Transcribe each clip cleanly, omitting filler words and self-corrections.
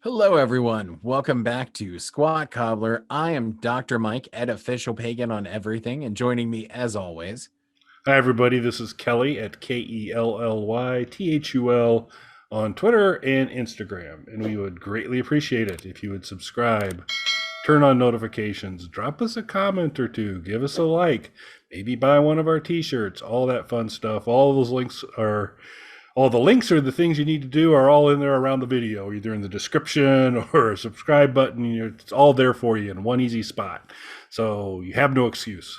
Hello, everyone. Welcome back to Squat Cobbler. I am Dr. Mike, Ed Official Pagan on everything, and joining me as always. Hi, everybody. This is Kelly at KELLYTHUL on Twitter and Instagram. And we would greatly appreciate it if you would subscribe, turn on notifications, drop us a comment or two, give us a like, maybe buy one of our t shirts, all that fun stuff. All the links or the things you need to do are all in there around the video, either in the description or a subscribe button. It's all there for you in one easy spot. So you have no excuse.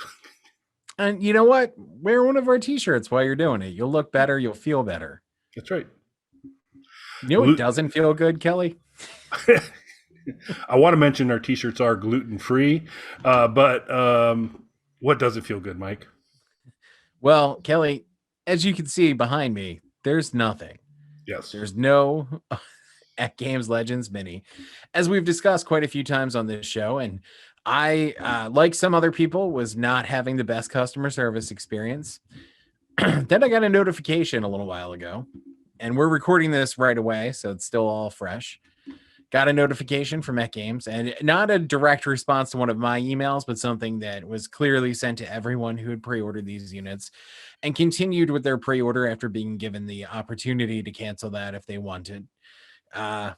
And you know what? Wear one of our t shirts while you're doing it. You'll look better. You'll feel better. That's right. You know what doesn't feel good, Kelly? I want to mention our t-shirts are gluten free, but what doesn't feel good, Mike? Well, Kelly, as you can see behind me, there's nothing. Yes. There's no AtGames Legends Mini, as we've discussed quite a few times on this show. And I, like some other people, was not having the best customer service experience. Then I got a notification a little while ago, and we're recording this right away, so it's still all fresh. Got a notification from AtGames, and not a direct response to one of my emails, but something that was clearly sent to everyone who had pre-ordered these units and continued with their pre-order after being given the opportunity to cancel that if they wanted. Uh,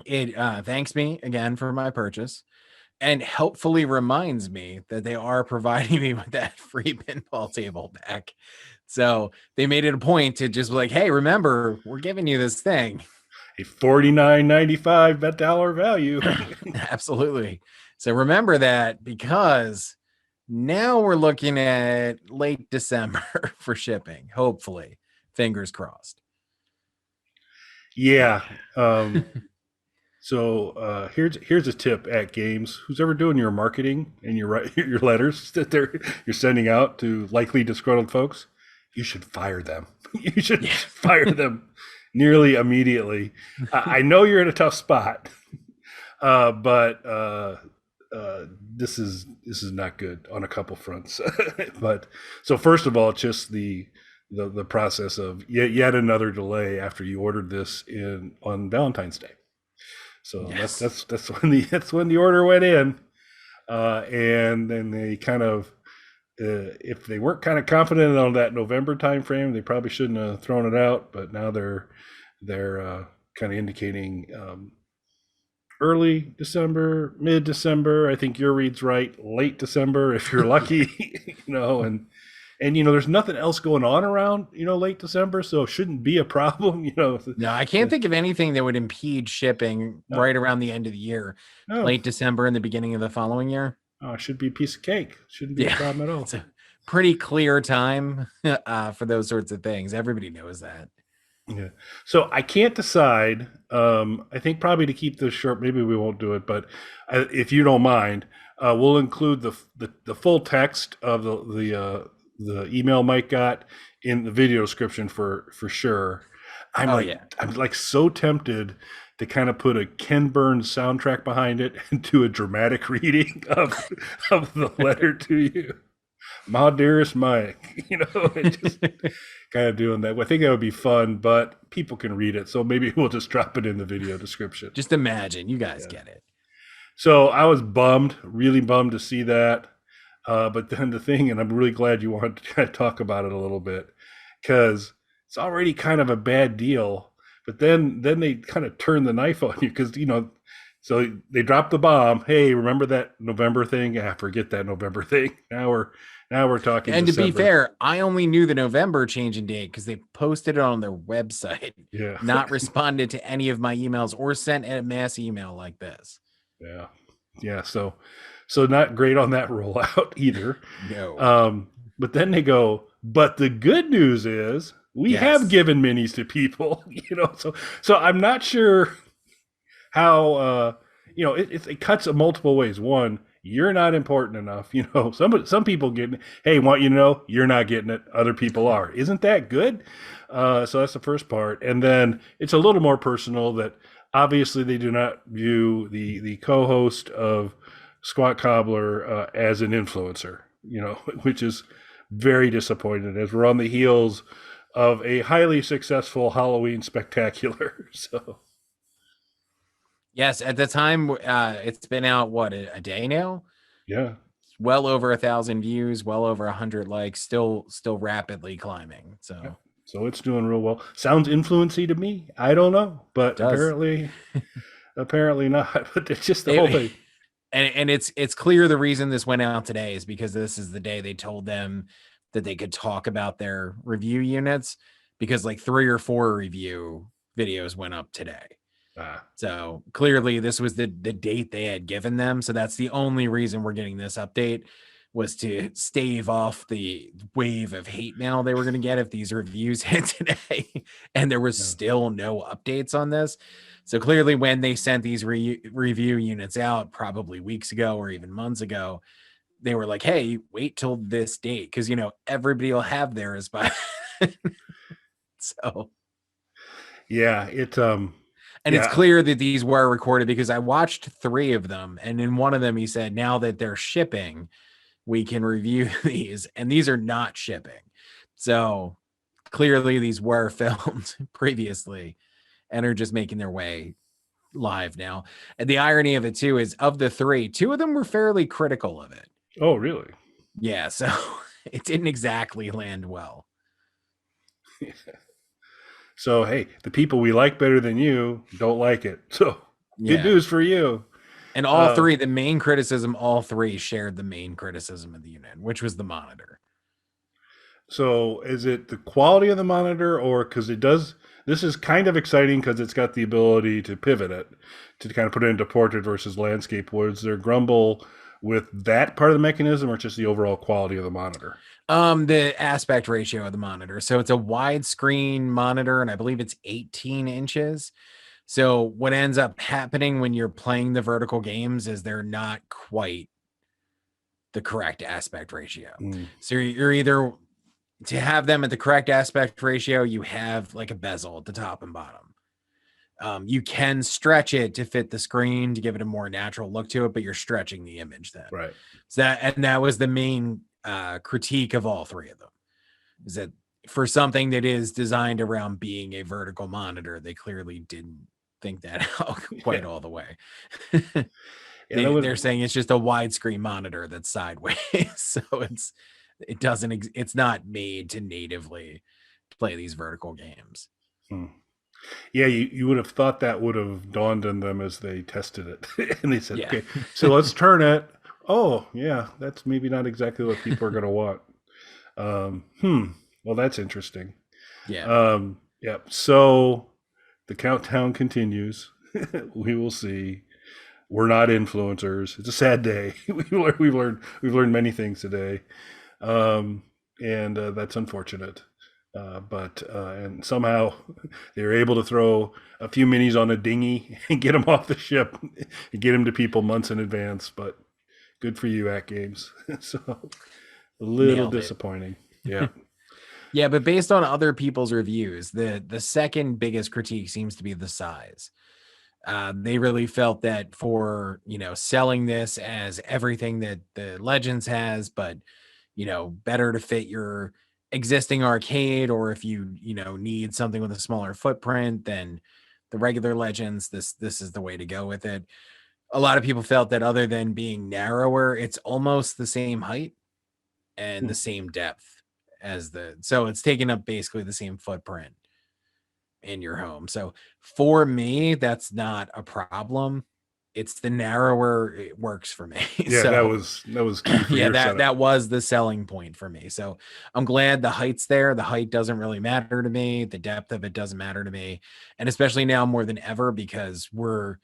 it thanks me again for my purchase and helpfully reminds me that they are providing me with that free pinball table back. So they made it a point to just be like, hey, remember, we're giving you this thing. A $49.95 dollar value. Absolutely. So remember that, because now we're looking at late December for shipping, hopefully. Fingers crossed. Yeah. So here's a tip at games. Who's ever doing your marketing and your letters that you're sending out to likely disgruntled folks, you should fire them. You should fire them nearly immediately. I know you're in a tough spot, but this is not good on a couple fronts. But so first of all, just the process of yet another delay after you ordered this in on Valentine's Day. So Yes. that's when the order went in, and then they kind of if they weren't kind of confident on that November timeframe, they probably shouldn't have thrown it out. But now they're kind of indicating early December, mid December. I think your read's right, late December if you're lucky, and there's nothing else going on around late December, so it shouldn't be a problem. No, I can't think of anything that would impede shipping right around the end of the year, No, late December and the beginning of the following year. oh, it should be a piece of cake. Shouldn't be a problem at all. It's a pretty clear time for those sorts of things. Everybody knows that. Yeah. So I can't decide. I think probably to keep this short, maybe we won't do it, but if you don't mind, we'll include the full text of the email Mike got in the video description for sure. I'm like so tempted to kind of put a Ken Burns soundtrack behind it and do a dramatic reading of the letter to you, my dearest Mike. And just kind of doing that. I think that would be fun, but people can read it, so maybe we'll just drop it in the video description. Just imagine, you guys get it. So I was bummed, really bummed to see that. But then the thing, and I'm really glad you wanted to kind of talk about it a little bit, because it's already kind of a bad deal. But then they kind of turn the knife on you because so they drop the bomb. Hey, remember that November thing? Ah, forget that November thing. Now we're talking. And December. to be fair, I only knew the November changing date because they posted it on their website, Yeah. not responded to any of my emails or sent a mass email like this. Yeah. So not great on that rollout either. No. But then they go, but the good news is we have given minis to people, so I'm not sure how, it cuts it multiple ways. One, you're not important enough. Some people get it. Hey, want you to know you're not getting it. Other people are. Isn't that good? So that's the first part. And then it's a little more personal that obviously they do not view the co-host of Squat Cobbler as an influencer, which is very disappointed as we're on the heels of a highly successful Halloween spectacular. So Yes, at the time, it's been out what a day now. Yeah. Well over 1,000 views, well over 100 likes, still rapidly climbing. Yeah. So So it's doing real well. Sounds influency to me. I don't know, but does apparently not. But it's just the whole it, thing. and it's clear the reason this went out today is because this is the day they told them that they could talk about their review units, because like 3 or 4 review videos went up today. Ah, So clearly this was the date they had given them. So that's the only reason we're getting this update, was to stave off the wave of hate mail they were going to get if these reviews hit today. And there was yeah. still no updates on this. So clearly when they sent these review units out probably weeks ago or even months ago, they were like, hey, wait till this date, because everybody will have theirs by so. Yeah, And it's yeah. clear that these were recorded, because I watched 3 of them. And in one of them, he said, now that they're shipping, we can review these. And these are not shipping. So clearly these were filmed previously and are just making their way live now. And the irony of it too is, of the 3, 2 of them were fairly critical of it. Oh, really? Yeah. So it didn't exactly land well. So hey, the people we like better than you don't like it. So good Yeah. news for you. And all Uh, 3, the main criticism, all 3 shared the main criticism of the unit, which was the monitor. so is it the quality of the monitor, or because it does? This is kind of exciting because it's got the ability to pivot it to kind of put it into portrait versus landscape. Was there grumble with that part of the mechanism, or just the overall quality of the monitor? The aspect ratio of the monitor. So it's a widescreen monitor, and I believe it's 18 inches. So what ends up happening when you're playing the vertical games is they're not quite the correct aspect ratio. Mm, So you're either, to have them at the correct aspect ratio, you have like a bezel at the top and bottom. You can stretch it to fit the screen to give it a more natural look to it, but you're stretching the image then. right. So that was the main critique of all 3 of them, is that for something that is designed around being a vertical monitor, they clearly didn't think that out quite Yeah. all the way. Yeah. That They're would. saying it's just a widescreen monitor that's sideways, so it's not made to natively play these vertical games. Hmm. Yeah, you would have thought that would have dawned on them as they tested it. And they said, Yeah, okay, so let's turn it. Oh, yeah, that's maybe not exactly what people are going to want. Well, that's interesting. yeah. Yeah, so the countdown continues. We will see. We're not influencers. It's a sad day. We've learned many things today, and that's unfortunate. And somehow they were able to throw a few minis on a dinghy and get them off the ship and get them to people months in advance. But good for you, AtGames. So a little Nailed it. disappointing. Yeah. Yeah, but based on other people's reviews, the second biggest critique seems to be the size. They really felt that for selling this as everything that the Legends has, but better to fit your existing arcade, or if you need something with a smaller footprint than the regular Legends, this is the way to go with it. A lot of people felt that other than being narrower, it's almost the same height and Hmm. the same depth so it's taking up basically the same footprint in your home. So for me, that's not a problem. It's the narrower it works for me. Yeah, that So was key for yeah, your that setup. that was the selling point for me. So I'm glad the height's there. The height doesn't really matter to me. The depth of it doesn't matter to me. And especially now more than ever, because we're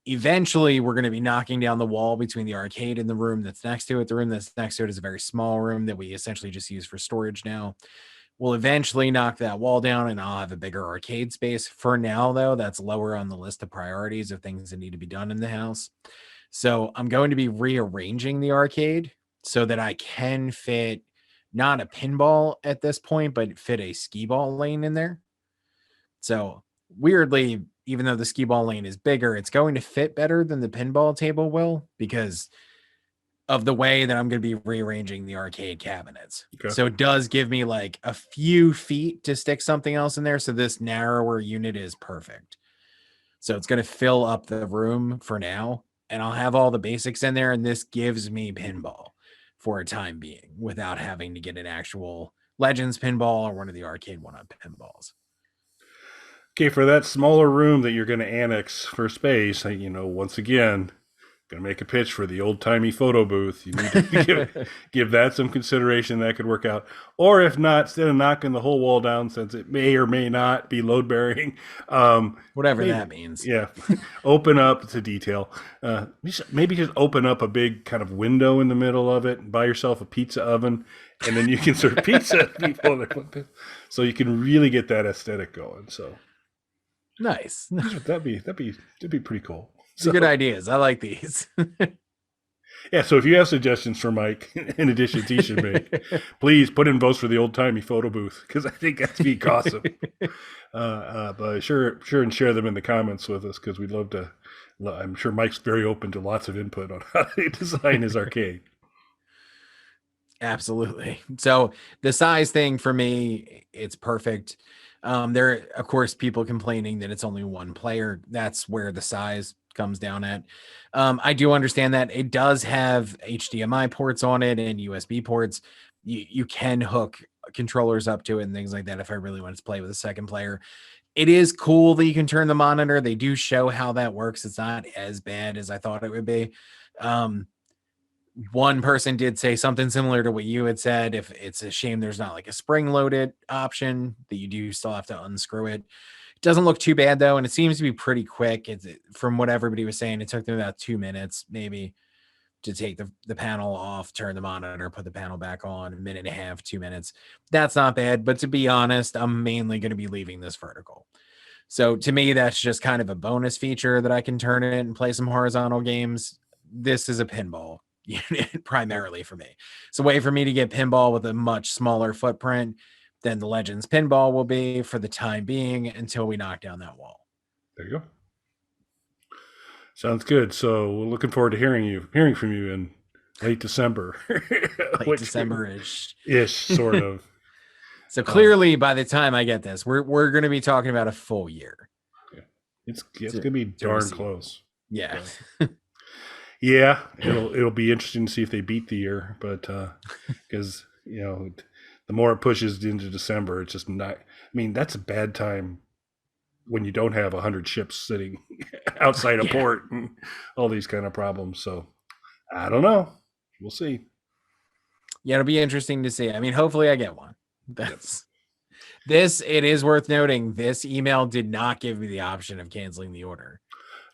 going to be knocking down the wall between the arcade and the room that's next to it. The room that's next to it is a very small room that we essentially just use for storage now. We'll eventually knock that wall down and I'll have a bigger arcade space. For now, though, that's lower on the list of priorities of things that need to be done in the house. So I'm going to be rearranging the arcade so that I can fit not a pinball at this point, but fit a skee ball lane in there. So weirdly, even though the skee ball lane is bigger, it's going to fit better than the pinball table will, because of the way that I'm going to be rearranging the arcade cabinets. Okay. So it does give me like a few feet to stick something else in there. So this narrower unit is perfect. So it's going to fill up the room for now, and I'll have all the basics in there. And this gives me pinball for a time being without having to get an actual Legends pinball or one of the arcade one-up pinballs. Okay, for that smaller room that you're going to annex for space, once again, going to make a pitch for the old-timey photo booth. You need to give that some consideration. That could work out. Or if not, instead of knocking the whole wall down, since it may or may not be load-bearing, whatever that means. Yeah, open up to detail. Maybe just open up a big kind of window in the middle of it and buy yourself a pizza oven, and then you can serve pizza to people. So you can really get that aesthetic going. So nice. That'd be pretty cool. Good ideas. I like these. Yeah, so if you have suggestions for Mike, in addition he should make, please put in votes for the old-timey photo booth, because I think that's be awesome. But sure and share them in the comments with us, because we'd love to. I'm sure Mike's very open to lots of input on how to design his arcade. Absolutely. So the size thing for me, it's perfect. There are, of course, people complaining that it's only one player. That's where the size comes down at. I do understand that it does have HDMI ports on it and USB ports. You can hook controllers up to it and things like that if I really wanted to play with a second player. It is cool that you can turn the monitor. They do show how that works. It's not as bad as I thought it would be. One person did say something similar to what you had said. If it's a shame there's not like a spring-loaded option, that you do still have to unscrew it. It doesn't look too bad though, and it seems to be pretty quick. From what everybody was saying, it took them about 2 minutes maybe to take the panel off, turn the monitor, put the panel back on. 1.5, 2 minutes. That's not bad, but to be honest, I'm mainly going to be leaving this vertical. So to me, that's just kind of a bonus feature that I can turn it and play some horizontal games. This is a pinball unit primarily for me. It's a way for me to get pinball with a much smaller footprint than the Legends pinball will be for the time being until we knock down that wall. There you go. Sounds good. So we're looking forward to hearing from you in late December. Late December-ish. Ish, sort of. So clearly by the time I get this, we're going to be talking about a full year. Yeah. It's going to be darn close. Yeah. Yeah, it'll be interesting to see if they beat the year, but because the more it pushes into December, it's just not. I mean, that's a bad time when you don't have 100 ships sitting outside a port and all these kind of problems. So I don't know. We'll see. Yeah, it'll be interesting to see. I mean, hopefully I get one. It is worth noting, this email did not give me the option of canceling the order.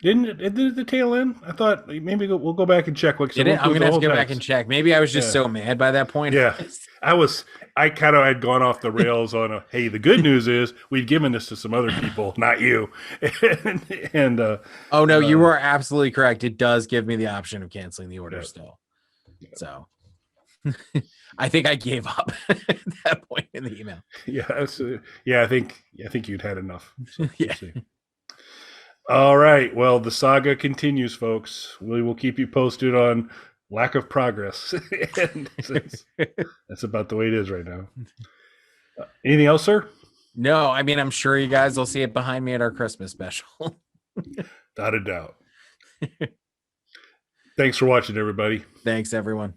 Didn't it? Did the tail end? I thought maybe we'll go back and check. I'm going to have to go back and check. Maybe I was just so mad by that point. Yeah, I kind of had gone off the rails on hey, the good news is we've given this to some other people, not you. and oh no, you were absolutely correct. It does give me the option of canceling the order still. Yeah. So I think I gave up at that point in the email. Yeah, I think you'd had enough. So yeah. All right. Well, the saga continues, folks. We will keep you posted on lack of progress. That's about the way it is right now. Anything else, sir? No, I mean, I'm sure you guys will see it behind me at our Christmas special. Not a doubt. Thanks for watching, everybody. Thanks, everyone.